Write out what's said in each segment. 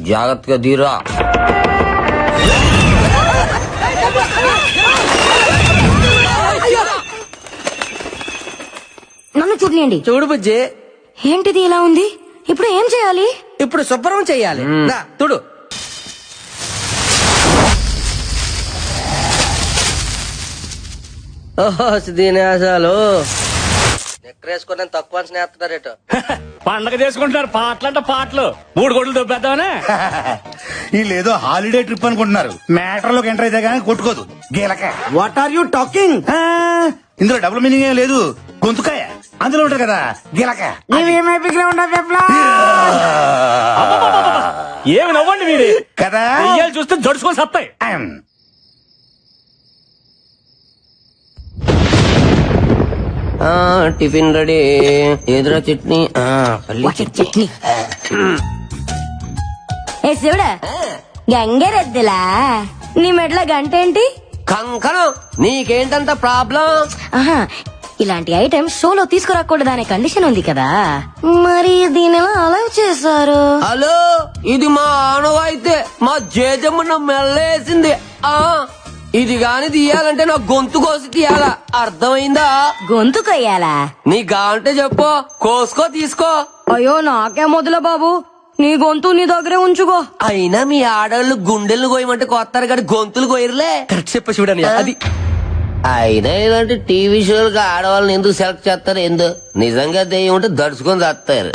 జాగ్రత్తగా దీరా. నన్ను చూడలేండి. చూడు బుజ్జి, ఏంటిది ఇలా ఉంది? ఇప్పుడు ఏం చేయాలి? ఇప్పుడు శుభ్రం చెయ్యాలి. చూడు. ఓహో దీనేశాలు నెక్కరేసుకుని తక్కువ స్నేహితుడారేట. పండగ చేసుకుంటున్నారు పాటలంట పాటలు. 3 గొడ్లు దొబ్బేద్దామనే. వీళ్ళేదో హాలిడే ట్రిప్ అనుకుంటున్నారు. మ్యాటర్ లోకి ఎంటర్ అయితే గానీ కొట్టుకోదు గీలక. What are you talking? ఇందులో డబుల్ మీనింగ్ ఏం లేదు. గొంతుకాయ అందులో ఉంటారు కదా గీలక. ఏమి నవ్వండి మీది కదా దెయ్యాలు చూస్తే జడుచుకొని సత్తాయి. Tiffin ready. ఎదురా చట్నీ. పల్లి చట్నీ. ఏ శివుడా, గంగరెద్దులా నీ మెడల గంట ఏంటి? కంకణం. నీకేంటంత ప్రాబ్లం? ఆహా, ఇలాంటి ఐటమ్ షోలో తీసుకురాకూడదనే కండిషన్ ఉంది కదా, మరి దీని ఎలా అలౌ చేశారు? హలో, ఇది మా ఆనవాయితే. మా జేజమ్మ మెల్లేసింది. ఇది గాని తీయాలంటే నా గొంతు కోసి తీయాలా, అర్థమైందా? గొంతు కొయ్యాలా? నీ గాంటే చెప్పు, కోసుకో తీసుకో. అయ్యో నాకే మొదల బాబు, నీ గొంతు నీ దగ్గరే ఉంచుకో. అయినా మీ ఆడవాళ్ళు గుండెలు కోయమంటే కొత్తారు కానీ గొంతులు కోయరులే. కరెక్ట్ చెప్ప చూడని అది. అయినా ఇలాంటి టీవీ షోలకు ఆడవాళ్ళని ఎందుకు సెలెక్ట్ చేస్తారు? నిజంగా దెయ్యం ఉంటే దడుచుకొని చేస్తారు.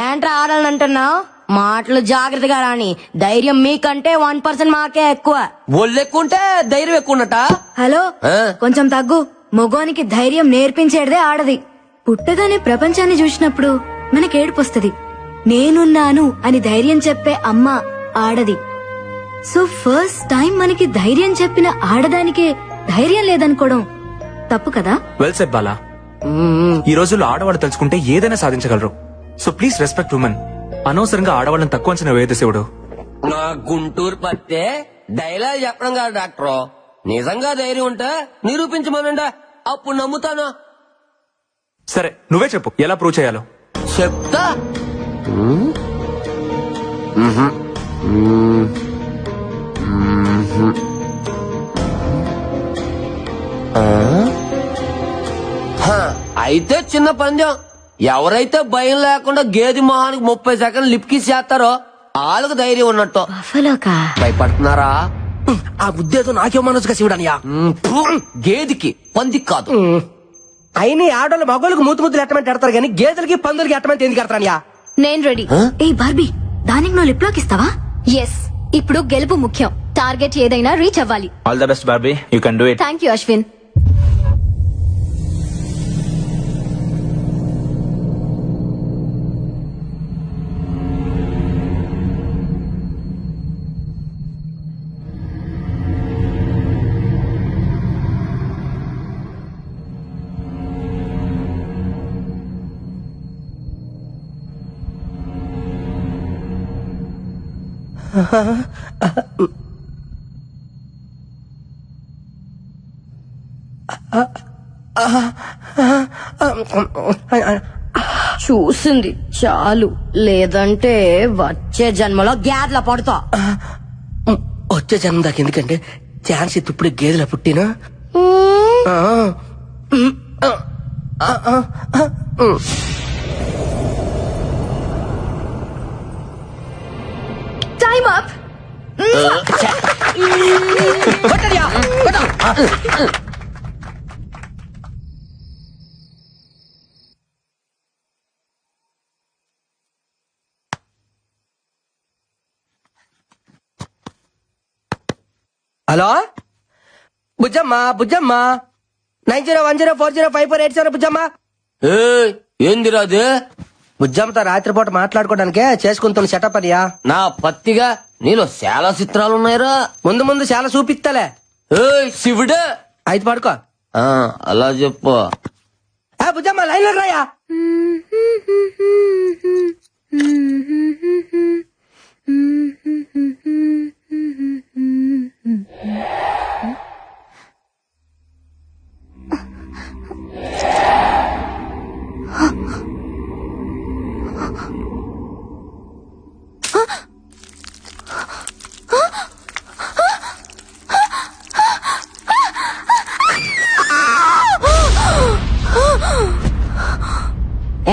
ఏంట్రా ఆడాలని అంటున్నావు? మాటలు జాగ్రత్తగా రాని. ధైర్యం మీకంటే 1% మాకే ఎక్కువ. ఒళ్ళెక్కుంటే ధైర్యం ఎక్కువ ఉన్నట. హలో, కొంచెం తగ్గు. మగోనికి ధైర్యం నేర్పించేదే ఆడది. పుట్టగానే ప్రపంచాన్ని చూసినప్పుడు మనకేడుపొస్తది. నేనున్నాను అని ధైర్యం చెప్పే అమ్మ ఆడది. సో ఫస్ట్ టైం మనకి ధైర్యం చెప్పిన ఆడదానికే ధైర్యం లేదనుకోవడం తప్పు కదా? Well said Bala. ఈ రోజుల్లో ఆడవాళ్ళు తలుచుకుంటే ఏదైనా సాధించగలరు. So please respect women. అనవసరంగా ఆడవాళ్ళని తక్కువ అంచనా వేయదు శివుడు. నా గుంటూరు పత్తే డైలాగ్ చెప్పడం కాదు డాక్టర్. నిజంగా ధైర్యం ఉంటే నిరూపించమనండి, అప్పుడు నమ్ముతాను. సరే నువ్వే చెప్పు ఎలా ప్రూవ్ చేయాలో. చెప్తా. అయితే చిన్న పందెం. ఎవరైతే భయం లేకుండా గేదె మొహానికి 30 సెకండ్లు లిప్ కిస్ చేస్తారో వాళ్ళకు ధైర్యం ఉన్నట్టు. భయపడుతున్నారా? ఆ ఉద్దేశం నాకే మనసుగా శివుడనియా. గేదికి పందికి కాదు. అయినా ఆడోళ్ళు మగోళ్ళకి ముద్దులు ఎట్టమంటే ఎడతారు కానీ గేదెలకి పందులకి ఎట్టమంటే ఎందుకు ఎడతారనియా? నేను రెడీ. ఏ బార్బీ, దానికి నువ్వు లిప్ లాక్ ఇస్తావా? ఎస్, ఇప్పుడు గెలుపు ముఖ్యం. టార్గెట్ ఏదైనా రీచ్ అవ్వాలి. All the best Barbie, you can do it. Thank you Ashwin. చూసింది చాలు, లేదంటే వచ్చే జన్మలో గ్యాద్ల పడతా. వచ్చే జన్మ దాకా ఎందుకంటే ఛాన్స్ ఇప్పుడు గేదెల పుట్టినా. Time up. Hello Bujjamma, Bujjamma 9010405487 Bujjamma. ఏందిరా అది? బుజ్జమ్మతో రాత్రిపూట మాట్లాడుకోవడానికే చేసుకుంటున్న సెటప్ అనియా. నా పత్తిగా నీలో చాలా చిత్రాలున్నాయిరా. ముందు ముందు చాలా చూపిస్తాలే. శివుడే అయితే పడుకో. అలా చెప్పు. బుజ్జమ్మ లైన్ లో రాయా.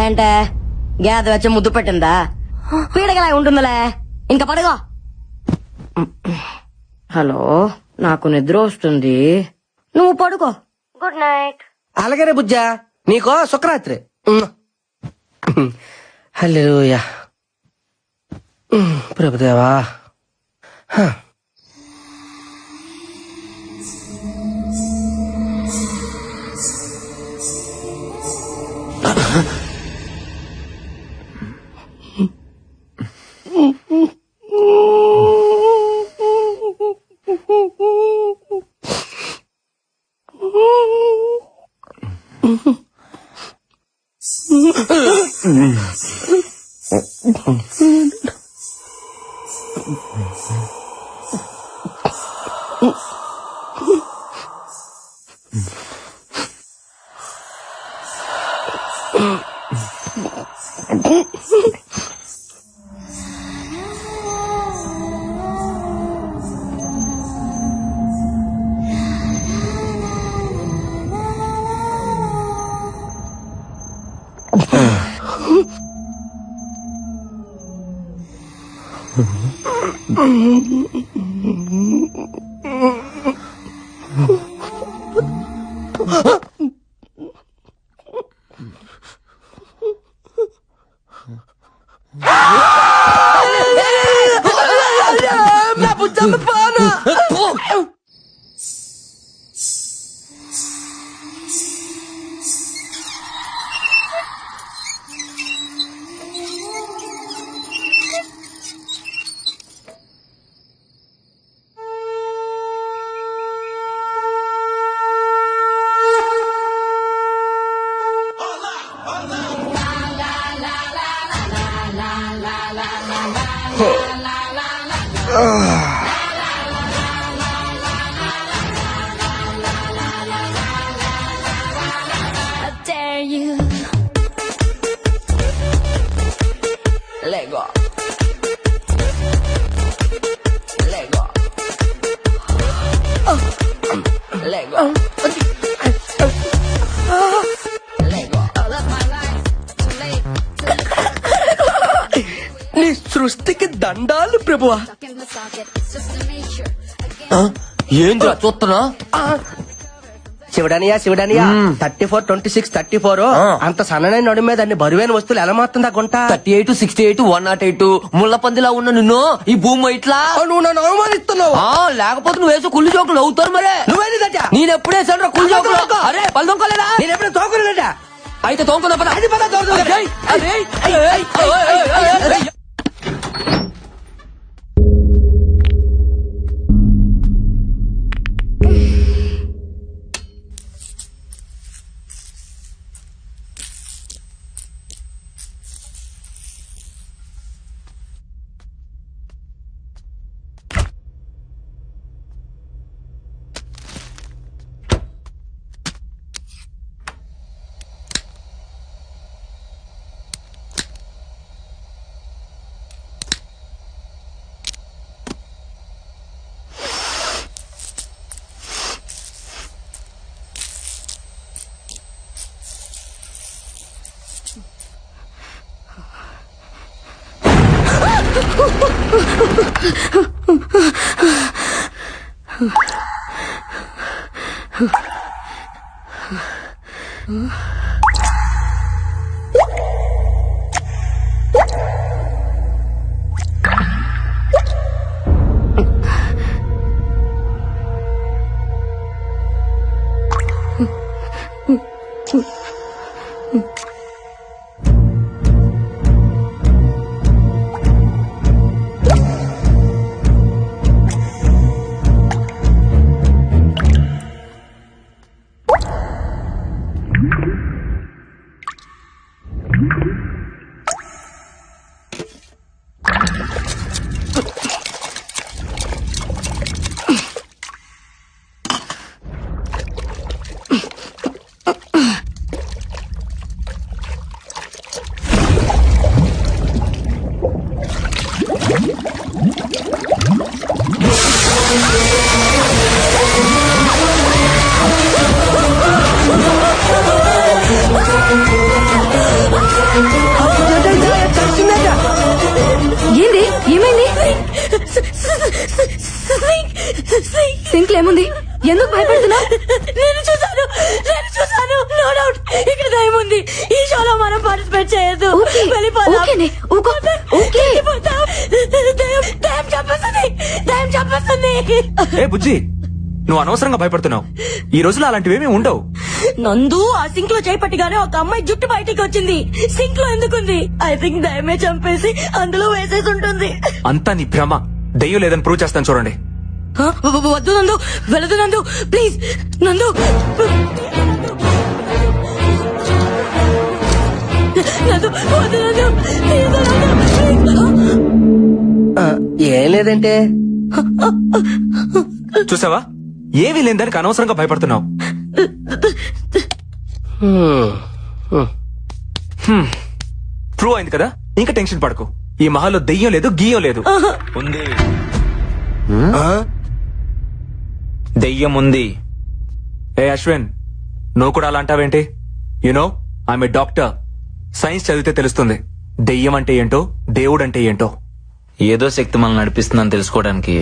ఏంటే గేద వచ్చి ముద్దు పెట్టిందా? పీడగలా ఉంటుందిలే, ఇంకా పడుకో. హలో, నాకు నిద్ర వస్తుంది, నువ్వు పడుకో. Good night. అలాగనే బుజ్జా, నీకో శుక్రరాత్రి. హల్లెలూయా. Prabhudeva. Lego. Lego. Lego. Lego. నీ సృష్టికి దండాలు ప్రభువా. ఏంద్రా చూస్తున్నా? శివడనియా 34, 26, 34 అంత సన్ననైన నడు మీద అన్ని బరువైన వస్తువులు ఎలా మాత్రం గుంట? 38, 68, 108 ముళ్ళ పందిలా ఉన్న నిన్ను ఈ భూమి ఇట్లా నువ్వు నన్ను అవమానిస్తున్నావు. లేకపోతే నువ్వు వేసే కుళ్ళు జోకులు అవుతారు మరే. నువ్వేంటి నేను ఎప్పుడే సరే కుళ్ళు జోకులు. అరే పళ్ళు తొంకలేదా? నేను ఎప్పుడు తోకలేట. అయితే తోంకున్నా పద. అది పద తోకలే. ఏంది ఏమైంది? సింక్ ఏముంది? ఎందుకు భయపడుతున్నా? నేను చూసాను నో డౌట్ ఇక్కడ దయ్యం ఉంది. ఈ షోలో మనం పార్టిసిపేట్ చేయొద్దు. ఓకేనే ఊకో. ఓకే దయ్యం చంపేస్తుంది. ఏ బుజ్జి, నువ్వు అనవసరంగా భయపడుతున్నావు. ఈ రోజులో అలాంటివేమీ ఉండవు. నందు ఆ సింక్ లో చేపట్టిగానే ఒక అమ్మాయి జుట్టు బయటికి వచ్చింది. సింక్ లో ఎందుకుంది? ఐ థింక్ దయమే చంపేసి అందులో వేసేసి ఉంటుంది. అంతా నీ భ్రమ. దెయ్యం లేదని ప్రూవ్ చేస్తాను చూడండి. వద్దు నందు, వెళ్ళదు నందు, ప్లీజ్ నందు. నందు వద్దు నందు, ప్లీజ్ నందు. ఏం లేదంటే చూసావా, ఏమీ లేని దానికి అనవసరంగా భయపడుతున్నావు. ప్రూవ్ అయింది కదా, ఇంకా టెన్షన్ పడకు. ఈ మహల్లో దెయ్యం లేదు, గీయం లేదు. ఉంది, దెయ్యం ఉంది. ఏ అశ్విన్, నువ్వు కూడా అలా అంటావేంటి? You know I'm a doctor. Science చదివితే తెలుస్తుంది దెయ్యం అంటే ఏంటో, దేవుడు అంటే ఏంటో. ఏదో శక్తి మనల్ని నడిపిస్తుందని తెలుసుకోవడానికి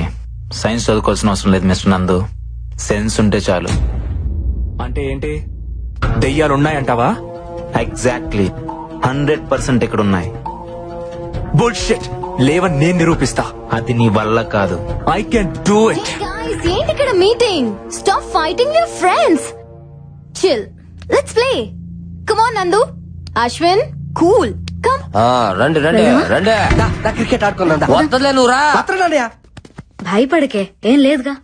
సైన్స్ చదువుకోవాల్సిన అవసరం లేదు మిస్టర్ నందు. సెన్స్ ఉంటే చాలు. అంటే ఏంటి? దెయ్యాలున్నాయంటావా? ఎగ్జాక్ట్లీ 100% ఇక్కడున్నాయి. బుల్షిట్. లేవని నేను నిరూపిస్తా. అది నీ వల్ల కాదు. I can do it. Guys, ఏంటి ఇక్కడ meeting? Stop fighting your friends. Chill, let's play. Come on నందు, అశ్విన్, కూల్, కమ్. రండి క్రికెట్ ఆడుకుందా? వద్దలే నువ్వు రా. భయపడకే, ఏం లేదుగా.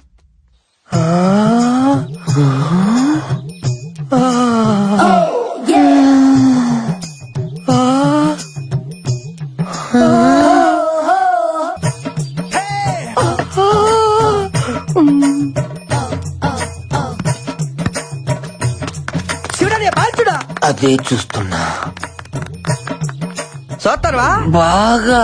అదే చూస్తున్నా. చూస్తావా? బాగా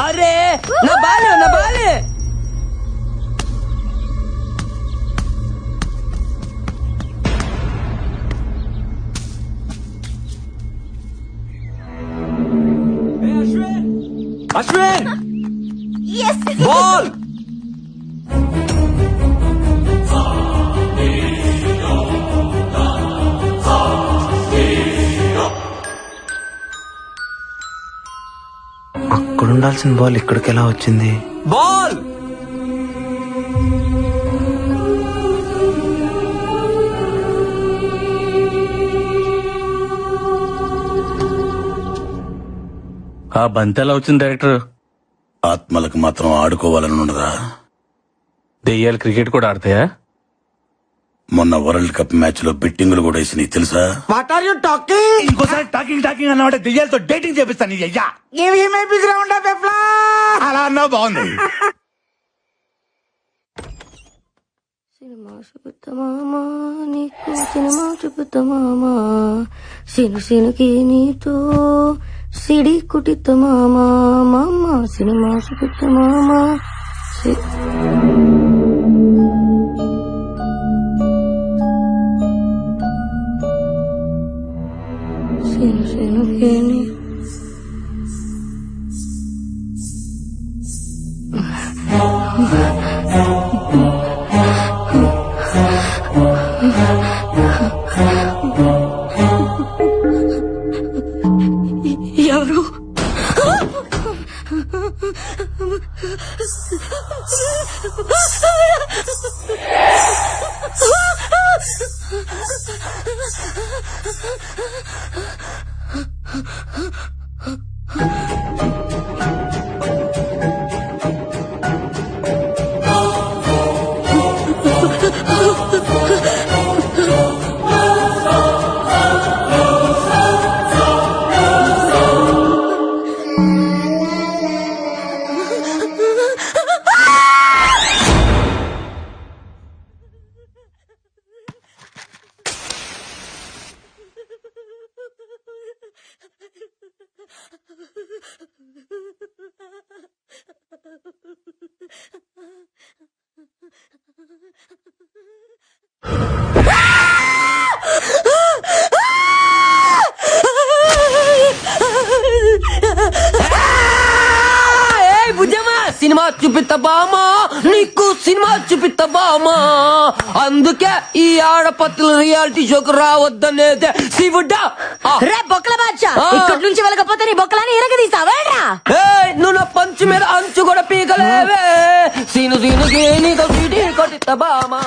అరే నా బాలే. అశ్విన్, బాల్. అక్కడ ఉండాల్సిన బాల్ ఇక్కడికి ఎలా వచ్చింది? బాల్. ఆ బంతి ఎలా వచ్చింది డైరెక్టర్? ఆత్మలకు మాత్రం ఆడుకోవాలని ఉండదా? దెయ్యాలు క్రికెట్ కూడా ఆడతాయా? మొన్న వరల్డ్ కప్ మ్యాచ్ లో బెట్టింగులు కూడా వేసినాయి తెలుసా? What are you talking? ఇంకోసారి టాకింగ్ అన్నమాట. దెయ్యాలతో డేటింగ్ చేపిస్తాను. అయ్యా అలా అన్నావు, బాగుంది. సినిమా చూపుతామా నీకు, సినిమా చూపుతామా సినుకి నీతో సిడి కుటితమామా మామ, సినిమా చూపుతామా. సినుకి ఎవరు? సినిమా చూపిస్తా బామా, నీకు సినిమా చూపిస్తా బామా. అందుకే ఈ ఆడపత్రుల రియాలిటీ షోకు రావద్దనేదే శివుడా. రే బొక్కల బాద్షా, ఇక్కడి నుంచి వెళ్ళకపోతే నీ బొక్కలని ఇరగదీసావేడ్రా. ఏయ్, నువ్వు నా పంచు మీద అంచు కూడా పీకలేవే. సీను సీను నీకు సీటీ కొట్టిస్తా బామా.